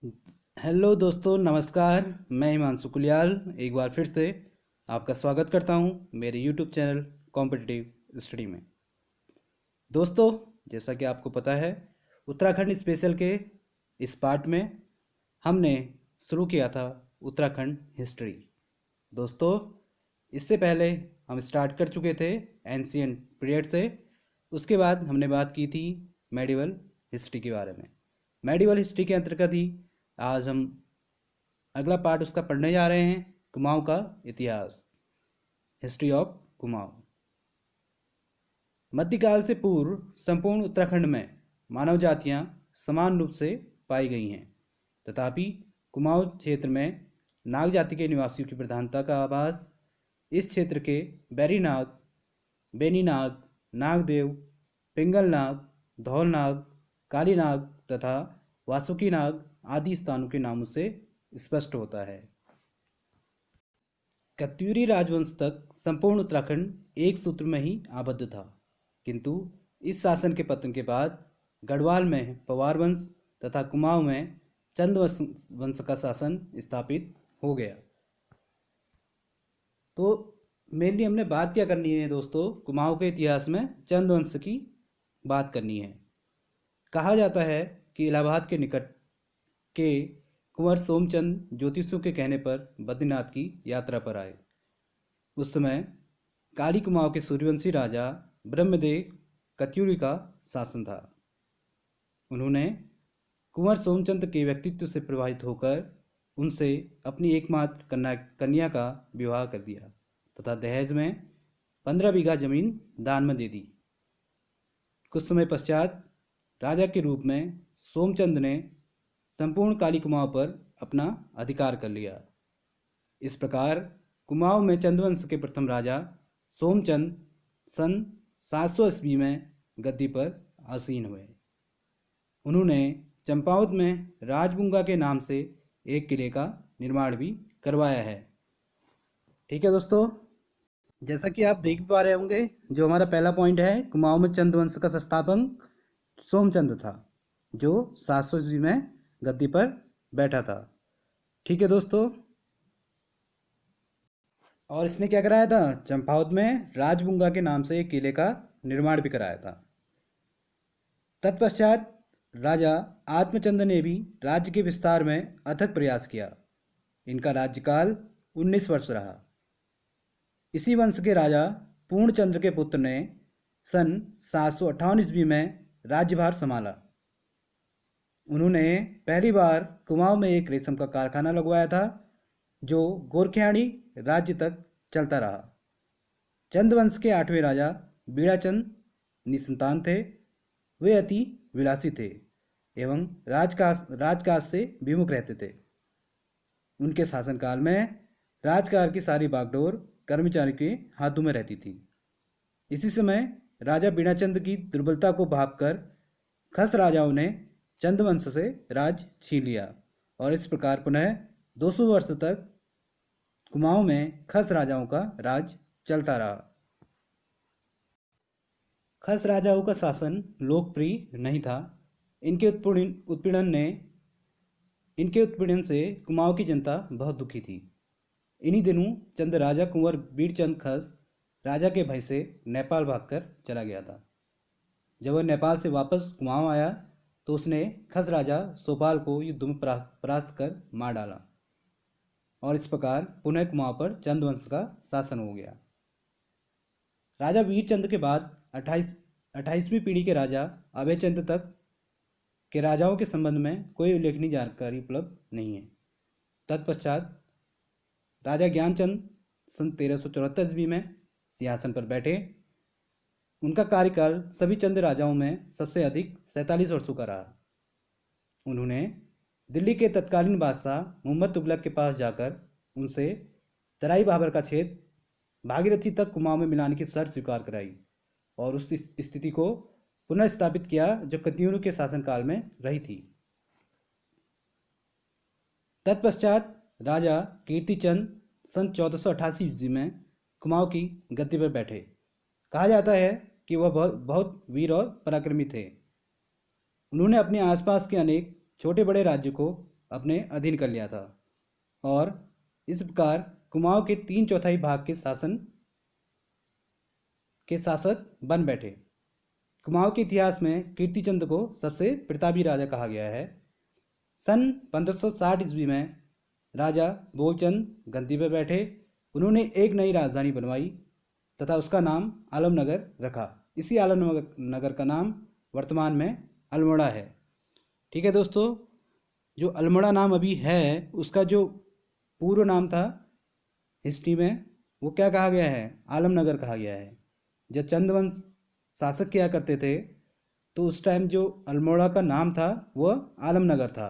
Hello दोस्तों, नमस्कार। मैं हिमांशु कुलियाल एक बार फिर से आपका स्वागत करता हूं मेरे यूट्यूब चैनल कॉम्पिटिटिव स्टडी में। दोस्तों, जैसा कि आपको पता है, उत्तराखंड स्पेशल के इस पार्ट में हमने शुरू किया था उत्तराखंड हिस्ट्री। दोस्तों, इससे पहले हम स्टार्ट कर चुके थे एंशियंट पीरियड से। उसके बाद हमने बात की थी मेडिवल हिस्ट्री के बारे में। मेडिवल हिस्ट्री के अंतर्गत ही आज हम अगला पार्ट उसका पढ़ने जा रहे हैं, कुमाऊं का इतिहास, हिस्ट्री ऑफ कुमाऊं। मध्यकाल से पूर्व संपूर्ण उत्तराखंड में मानव जातियां समान रूप से पाई गई हैं, तथापि कुमाऊं क्षेत्र में नाग जाति के निवासियों की प्रधानता का आभास इस क्षेत्र के बैरी नाग, बेनी नाग, नागदेव, पिंगल नाग, धौल नाग, काली नाग तथा वासुकी नाग आदि स्थानों के नामों से स्पष्ट होता है। कत्यूरी राजवंश तक संपूर्ण उत्तराखंड एक सूत्र में ही आबद्ध था, किंतु इस शासन के पतन के बाद गढ़वाल में पवार वंश तथा कुमाऊं में चंद वंश का शासन स्थापित हो गया। तो मेनली हमने बात क्या करनी है दोस्तों, कुमाऊं के इतिहास में चंद वंश की बात करनी है। कहा जाता है कि इलाहाबाद के निकट के कुंवर सोमचंद ज्योतिषियों के कहने पर बद्रीनाथ की यात्रा पर आए। उस समय काली कुमाऊं के सूर्यवंशी राजा ब्रह्मदेव कत्यूरी का शासन था। उन्होंने कुंवर सोमचंद के व्यक्तित्व से प्रभावित होकर उनसे अपनी एकमात्र कन्या का विवाह कर दिया तथा दहेज में 15 बीघा जमीन दान में दे दी। कुछ समय पश्चात राजा के रूप में सोमचंद ने संपूर्ण काली कुमाऊं पर अपना अधिकार कर लिया। इस प्रकार कुमाऊं में चंद्रवंश के प्रथम राजा सोमचंद सन 700 ईस्वी में गद्दी पर आसीन हुए। उन्होंने चंपावत में राजबुंगा के नाम से एक किले का निर्माण भी करवाया है। ठीक है दोस्तों, जैसा कि आप देख पा रहे होंगे, जो हमारा पहला पॉइंट है, कुमाऊं में चंद्रवंश का संस्थापक सोमचंद था, जो 700 ईस्वी में गद्दी पर बैठा था। ठीक है दोस्तों, और इसने क्या कराया था, चंपावत में राजबुंगा के नाम से एक किले का निर्माण भी कराया था। तत्पश्चात राजा आत्मचंद ने भी राज्य के विस्तार में अथक प्रयास किया। इनका राज्यकाल 19 वर्ष रहा। इसी वंश के राजा पूर्णचंद्र के पुत्र ने सन 758 ईस्वी में राज्यभार संभाला। उन्होंने पहली बार कुमाऊं में एक रेशम का कारखाना लगवाया था, जो गोरखियाणी राज्य तक चलता रहा। चंद्रवंश के 8वें राजा बीड़ाचंद निसंतान थे। वे अति विलासी थे एवं राजकाज से विमुख रहते थे। उनके शासनकाल में राजकाज की सारी बागडोर कर्मचारी के हाथों में रहती थी। इसी समय राजा बीड़ाचंद की दुर्बलता को भांपकर खस राजाओं ने चंद्रवंश से राज छीन लिया और इस प्रकार पुनः 200 वर्ष तक कुमाऊं में खस राजाओं का राज चलता रहा। खस राजाओं का शासन लोकप्रिय नहीं था। इनके उत्पीड़न से कुमाऊं की जनता बहुत दुखी थी। इन्हीं दिनों चंद राजा कुंवर बीरचंद खस राजा के भय से नेपाल भागकर चला गया था। जब वह नेपाल से वापस कुमाऊं आया तो उसने खस राजा सोपाल को युद्ध में परास्त कर मार डाला और इस प्रकार पुनः कुमाऊं पर चंद्रवंश का शासन हो गया। राजा वीरचंद के बाद 28वीं पीढ़ी के राजा अभयचंद तक के राजाओं के संबंध में कोई उल्लेखनीय जानकारी उपलब्ध नहीं है। तत्पश्चात राजा ज्ञानचंद सन 1374 ईस्वी में सिंहासन पर बैठे। उनका कार्यकाल सभी चंद राजाओं में सबसे अधिक 47 वर्षों का रहा। उन्होंने दिल्ली के तत्कालीन बादशाह मोहम्मद तुगलक के पास जाकर उनसे तराई बाबर का छेद भागीरथी तक कुमाऊं में मिलाने की शर्त स्वीकार कराई और उस स्थिति को पुनः स्थापित किया जो कत्यूरों के शासनकाल में रही थी। तत्पश्चात राजा कीर्तिचंद सन 1488 ईस्वी में कुमाऊं की गद्दी पर बैठे। कहा जाता है कि वह बहुत वीर और पराक्रमी थे। उन्होंने अपने आसपास के अनेक छोटे बड़े राज्यों को अपने अधीन कर लिया था और इस प्रकार कुमाऊं के 3/4 भाग के शासक बन बैठे। कुमाऊं के इतिहास में कीर्तिचंद को सबसे प्रतापी राजा कहा गया है। सन 1560 ईस्वी में राजा बोलचंद गद्दी पर बैठे। उन्होंने एक नई राजधानी बनवाई तथा उसका नाम आलमनगर रखा। इसी आलमनगर का नाम वर्तमान में अल्मोड़ा है। ठीक है दोस्तों, जो अल्मोड़ा नाम अभी है उसका जो पूर्व नाम था हिस्ट्री में वो क्या कहा गया है, आलमनगर कहा गया है। जब चंद्रवंश शासक किया करते थे तो उस टाइम जो अल्मोड़ा का नाम था वह आलमनगर था।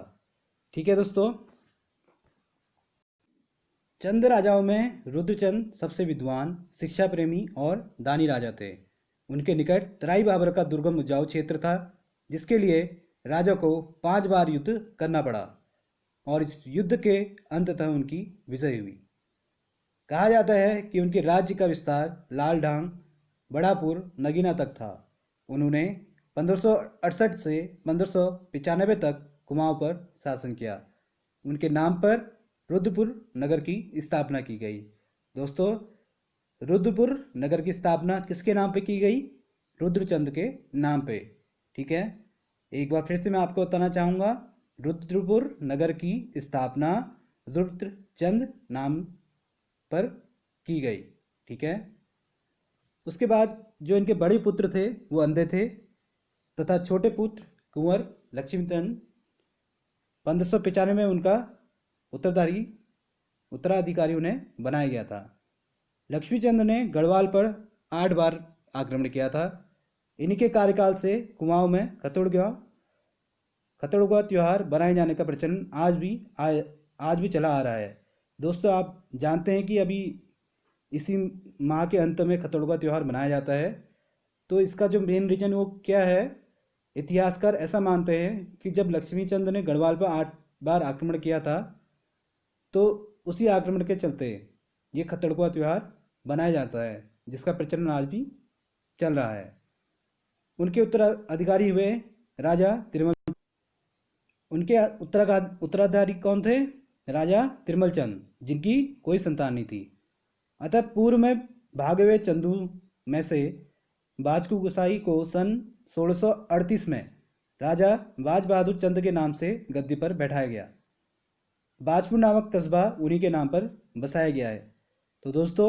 ठीक है दोस्तों, चंद राजाओं में रुद्रचंद सबसे विद्वान, शिक्षा प्रेमी और दानी राजा थे। उनके निकट तराई बाबर का दुर्गम उपजाऊ क्षेत्र था, जिसके लिए राजा को 5 बार युद्ध करना पड़ा और इस युद्ध के अंततः उनकी विजय हुई। कहा जाता है कि उनके राज्य का विस्तार लालढांग, बड़ापुर, नगीना तक था। उन्होंने 1568 से 1595 तक कुमाऊं पर शासन किया। उनके नाम पर रुद्रपुर नगर की स्थापना की गई। दोस्तों, रुद्रपुर नगर की स्थापना किसके नाम पे की गई? रुद्रचंद के नाम पे। ठीक है, एक बार फिर से मैं आपको बताना चाहूँगा, रुद्रपुर नगर की स्थापना रुद्रचंद नाम पर की गई। ठीक है, उसके बाद जो इनके बड़े पुत्र थे वो अंधे थे तथा छोटे पुत्र कुंवर लक्ष्मीचंद 1595 में उनका उत्तराधिकारी उन्हें बनाया गया था। लक्ष्मीचंद ने गढ़वाल पर 8 बार आक्रमण किया था। इन्हीं के कार्यकाल से कुमाऊं में खतड़ुआ त्यौहार बनाए जाने का प्रचलन आज भी चला आ रहा है। दोस्तों, आप जानते हैं कि अभी इसी माह के अंत में खतड़ुआ त्यौहार मनाया जाता है। तो इसका जो मेन रीजन वो क्या है, इतिहासकार ऐसा मानते हैं कि जब लक्ष्मीचंद ने गढ़वाल पर 8 बार आक्रमण किया था तो उसी आक्रमण के चलते ये खतड़ुआ त्यौहार बनाया जाता है, जिसका प्रचलन आज भी चल रहा है। उनके उत्तराधिकारी हुए राजा तिरुमल। उनके उत्तराधिकारी कौन थे? राजा तिरुमल चंद, जिनकी कोई संतान नहीं थी। अतः पूर्व में भागे हुए चंदू में से बाजकू गोसाई को सन 1638 में राजा बाज बहादुर चंद के नाम से गद्दी पर बैठाया गया। बाजपुर नामक कस्बा उन्हीं के नाम पर बसाया गया है। तो दोस्तों,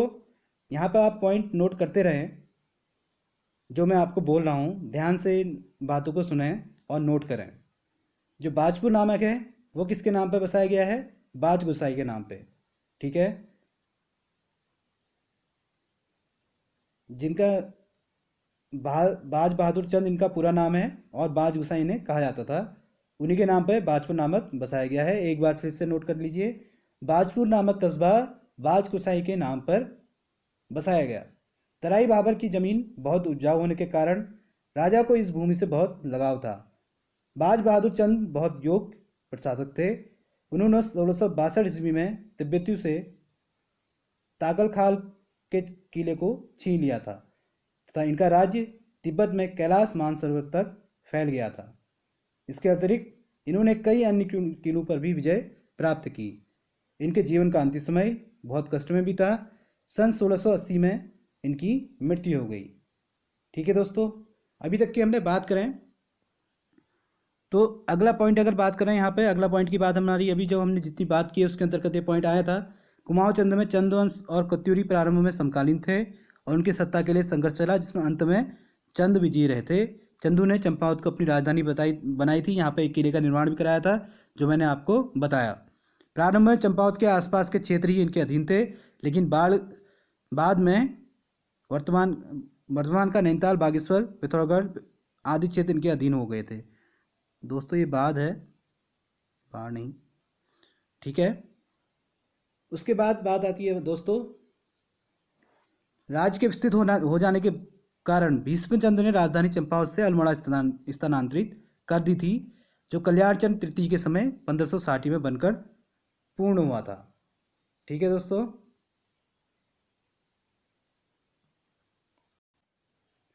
यहाँ पर आप पॉइंट नोट करते रहें, जो मैं आपको बोल रहा हूँ ध्यान से बातों को सुनें और नोट करें। जो बाजपुर नामक है वो किसके नाम पर बसाया गया है? बाज गोसाई के नाम पे। ठीक है, जिनका बाज बहादुर चंद इनका पूरा नाम है और बाज गोसाई इन्हें कहा जाता था। उन्हीं के नाम पर बाजपुर नामक बसाया गया है। एक बार फिर से नोट कर लीजिए, बाजपुर नामक कस्बा बाज गोसाई के नाम पर बसाया गया। तराई बाबर की जमीन बहुत उपजाऊ होने के कारण राजा को इस भूमि से बहुत लगाव था। बाज बहादुर चंद बहुत योग्य प्रशासक थे। उन्होंने 1662 ईस्वी में तिब्बतियों से ताकलखाल के किले को छीन लिया था तथा इनका राज्य तिब्बत में कैलाश मानसरोवर तक फैल गया था। इसके अतिरिक्त इन्होंने कई अन्य किलों पर भी विजय प्राप्त की। इनके जीवन का अंतिम समय बहुत कष्ट में बीता। सन 1680 में इनकी मृत्यु हो गई। ठीक है दोस्तों, अभी तक की हमने बात करें तो अगला पॉइंट अगर बात करें, यहाँ पे अगला पॉइंट की बात हमारी अभी जो हमने जितनी बात की है उसके अंतर्गत ये पॉइंट आया था। कुमाऊं चंद में चंदवंश और कत्यूरी प्रारंभ में समकालीन थे और उनकी सत्ता के लिए संघर्ष चला, जिसमें अंत में चंद विजयी रहे थे। चंदू ने चंपावत को अपनी राजधानी बनाई थी। यहाँ पे एक किले का निर्माण भी कराया था, जो मैंने आपको बताया। प्रारंभ में चंपावत के आसपास के क्षेत्र ही इनके अधीन थे, लेकिन बाद में वर्तमान का नैनीताल, बागेश्वर, पिथौरागढ़ आदि क्षेत्र इनके अधीन हो गए थे। दोस्तों, ये बाद है, बाढ़ नहीं। ठीक है, उसके बाद बात आती है दोस्तों, राज्य के विस्तृत हो जाने के कारण भीष्मचंद्र ने राजधानी चंपावत से अल्मोड़ा स्थानांतरित कर दी थी, जो कल्याणचंद तृतीय के समय 1560 में बनकर पूर्ण हुआ था। ठीक है दोस्तों,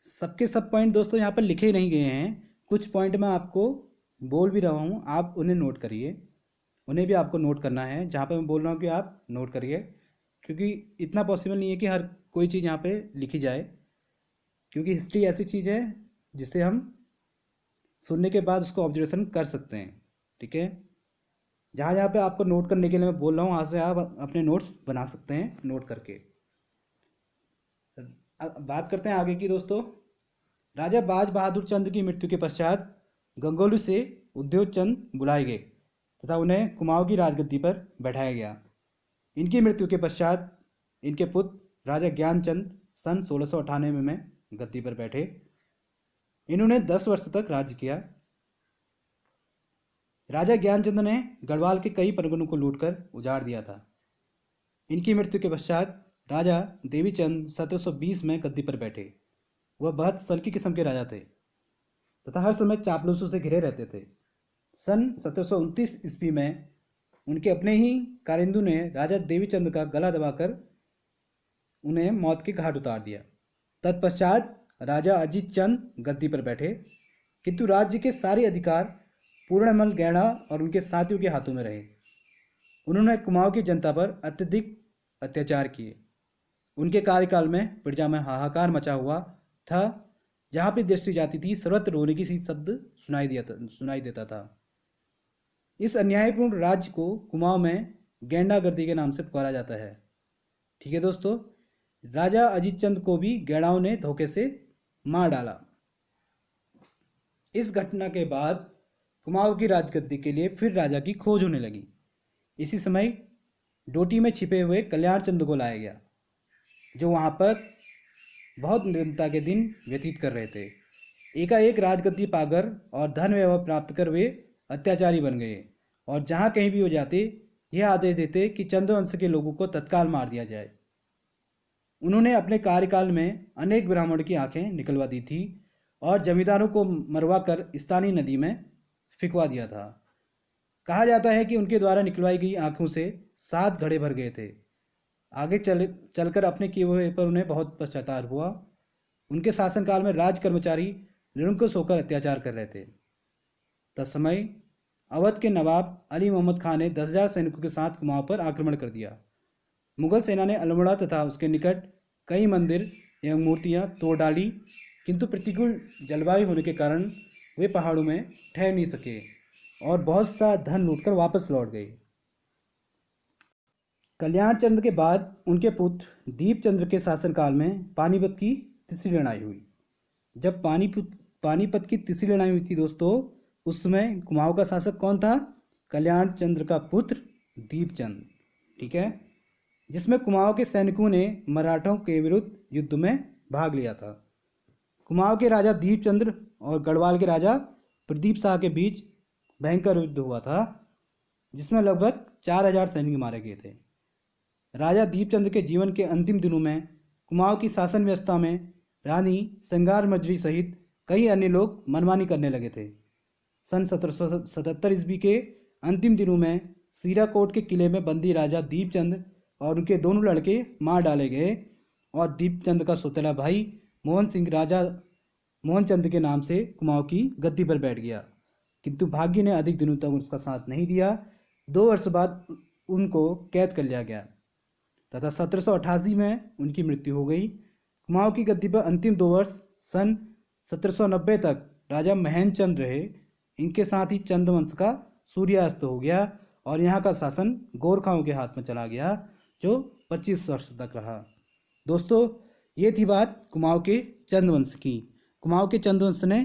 सबके सब पॉइंट दोस्तों यहाँ पर लिखे नहीं गए हैं। कुछ पॉइंट मैं आपको बोल भी रहा हूँ, आप उन्हें नोट करिए। उन्हें भी आपको नोट करना है। जहाँ पे मैं बोल रहा हूँ कि आप नोट करिए, क्योंकि इतना पॉसिबल नहीं है कि हर कोई चीज़ यहाँ पे लिखी जाए, क्योंकि हिस्ट्री ऐसी चीज़ है जिसे हम सुनने के बाद उसको ऑब्जर्वेशन कर सकते हैं। ठीक है, जहाँ जहाँ पे आपको नोट करने के लिए मैं बोल रहा हूँ, वहाँ से आप अपने नोट्स बना सकते हैं नोट करके। अब बात करते हैं आगे की दोस्तों। राजा बाज बहादुर चंद की मृत्यु के पश्चात गंगोली से उद्योग चंद बुलाए गए तथा उन्हें कुमाऊं की राजगद्दी पर बैठाया गया। इनकी मृत्यु के पश्चात इनके पुत्र राजा ज्ञानचंद सन 1698 में गद्दी पर बैठे। इन्होंने 10 वर्ष तक राज्य किया। राजा ज्ञानचंद ने गढ़वाल के कई परगनों को लूटकर उजाड़ दिया था। इनकी मृत्यु के पश्चात राजा देवीचंद 1720 में गद्दी पर बैठे। वह बहुत सल्की किस्म के राजा थे तथा हर समय चापलूसों से घिरे रहते थे। सन 1729 ईस्वी में उनके अपने ही कारिंदू ने राजा देवीचंद का गला दबाकर उन्हें मौत के घाट उतार दिया। तत्पश्चात राजा अजीत चंद गद्दी पर बैठे, किंतु राज्य के सारे अधिकार पूर्णमल गैड़ा और उनके साथियों के हाथों में रहे। उन्होंने कुमाऊं की जनता पर अत्यधिक अत्याचार किए। उनके कार्यकाल में प्रजा में हाहाकार मचा हुआ था। जहाँ भी दृष्टि जाती थी सर्वत्र रोने की सी शब्द सुनाई देता था। इस अन्यायपूर्ण राज्य को कुमाऊं में गेंडागर्दी के नाम से पुकारा जाता है। ठीक है दोस्तों, राजा अजीत चंद को भी गैड़ाओं ने धोखे से मार डाला। इस घटना के बाद कुमाऊं की राजगद्दी के लिए फिर राजा की खोज होने लगी। इसी समय डोटी में छिपे हुए कल्याण चंद को लाया गया, जो वहाँ पर बहुत निरंतरता के दिन व्यतीत कर रहे थे। एकाएक राजगद्दी पाकर और धन वैभव प्राप्त कर वे अत्याचारी बन गए और जहाँ कहीं भी हो जाते यह आदेश देते कि चंद्रवंश के लोगों को तत्काल मार दिया जाए। उन्होंने अपने कार्यकाल में अनेक ब्राह्मणों की आंखें निकलवा दी थी और जमींदारों को मरवा कर स्थानीय नदी में फिकवा दिया था। कहा जाता है कि उनके द्वारा निकलवाई गई आंखों से 7 घड़े भर गए थे। आगे चलकर अपने किए हुए पर उन्हें बहुत पश्चाताप हुआ। उनके शासनकाल में राज कर्मचारी निरंकुश होकर अत्याचार कर रहे थे। तत्समय अवध के नवाब अली मोहम्मद खान ने 10,000 सैनिकों के साथ कुमाऊं पर आक्रमण कर दिया। मुगल सेना ने अल्मोड़ा तथा उसके निकट कई मंदिर एवं मूर्तियां तोड़ डाली, किंतु प्रतिकूल जलवायु होने के कारण वे पहाड़ों में ठहर नहीं सके और बहुत सा धन लूटकर वापस लौट गए। कल्याण चंद्र के बाद उनके पुत्र दीपचंद्र के शासनकाल में पानीपत की तीसरी लड़ाई हुई। जब पानीपत की तीसरी लड़ाई हुई थी दोस्तों, उस समय कुमाऊं का शासक कौन था? कल्याण चंद्र का पुत्र दीपचंद। ठीक है, जिसमें कुमाऊं के सैनिकों ने मराठों के विरुद्ध युद्ध में भाग लिया था। कुमाऊं के राजा दीपचंद्र और गढ़वाल के राजा प्रदीप शाह के बीच भयंकर युद्ध हुआ था, जिसमें लगभग 4,000 सैनिक मारे गए थे। राजा दीपचंद्र के जीवन के अंतिम दिनों में कुमाऊं की शासन व्यवस्था में रानी संगार मजरी सहित कई अन्य लोग मनमानी करने लगे थे। सन 1777 ईस्वी के अंतिम दिनों में सीराकोट के किले में बंदी राजा दीपचंद और उनके दोनों लड़के मार डाले गए और दीपचंद का सौतेला भाई मोहन सिंह राजा मोहनचंद के नाम से कुमाऊं की गद्दी पर बैठ गया, किंतु भाग्य ने अधिक दिनों तक उसका साथ नहीं दिया। 2 वर्ष बाद उनको कैद कर लिया गया तथा 1788 में उनकी मृत्यु हो गई। कुमाऊं की गद्दी पर अंतिम 2 वर्ष सन 1790 तक राजा महेंद्रचंद रहे। इनके साथ ही चंद्रवंश का सूर्यास्त हो गया और यहाँ का शासन गोरखाओं के हाथ में चला गया, जो 25 वर्ष तक रहा। दोस्तों, ये थी बात कुमाऊं के चंद्रवंश की। कुमाऊं के चंद्रवंश ने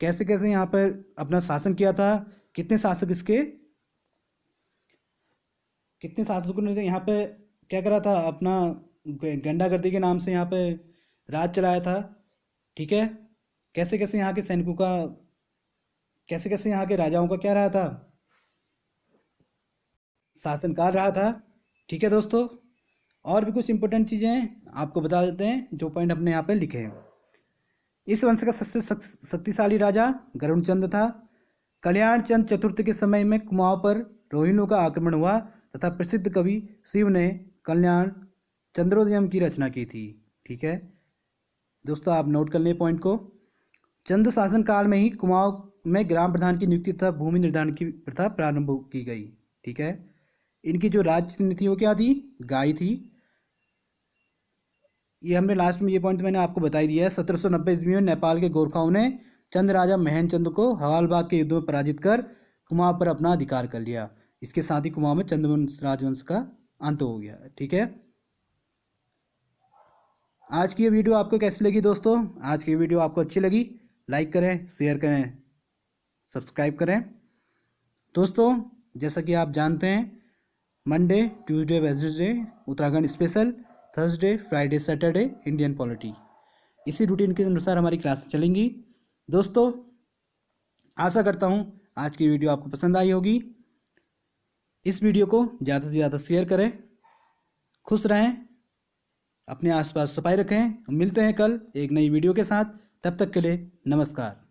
कैसे कैसे यहाँ पर अपना शासन किया था, कितने शासकों ने यहाँ पे क्या करा था, अपना गुंडागर्दी के नाम से यहाँ पे राज चलाया था। ठीक है, कैसे कैसे यहाँ के सैनिकों का, कैसे कैसे यहाँ के राजाओं का क्या रहा था, शासनकाल रहा था। ठीक है दोस्तों, और भी कुछ इंपॉर्टेंट चीज़ें आपको बता देते हैं, जो पॉइंट अपने यहाँ पे लिखे हैं। इस वंश का सबसे शक्तिशाली राजा गरुड़चंद था। कल्याण चंद चतुर्थ के समय में कुमाऊं पर रोहिणों का आक्रमण हुआ तथा प्रसिद्ध कवि शिव ने कल्याण चंद्रोदयम की रचना की थी। ठीक है दोस्तों, आप नोट कर लें पॉइंट को। चंद शासन काल में ही कुमाऊं में ग्राम प्रधान की नियुक्ति तथा भूमि निर्धारण की प्रथा प्रारंभ की गई। ठीक है। इनकी जो राजनीति थी वो क्या थी, गाय थी। ये हमने लास्ट में ये पॉइंट मैंने आपको बता ही दिया है। 1790 ईस्वी में नेपाल के गोरखाओं ने चंद राजा महेंद्र को हवालबाग के युद्ध में पराजित कर कुमाऊं पर अपना अधिकार कर लिया। इसके साथ ही कुमाऊं में चंद्रवंश राजवंश का अंत हो गया। ठीक है। आज की ये वीडियो आपको कैसी लगी दोस्तों? आज की वीडियो आपको अच्छी लगी, लाइक करें, शेयर करें, सब्सक्राइब करें। दोस्तों जैसा कि आप जानते हैं, Monday, Tuesday, Wednesday Uttarakhand special, Thursday, Friday, Saturday Indian polity, इसी रूटीन के अनुसार हमारी क्लास चलेंगी। दोस्तों आशा करता हूँ आज की वीडियो आपको पसंद आई होगी। इस वीडियो को ज़्यादा से ज़्यादा शेयर करें। खुश रहें, अपने आसपास सफाई रखें। हम मिलते हैं कल एक नई वीडियो के साथ। तब तक के लिए नमस्कार।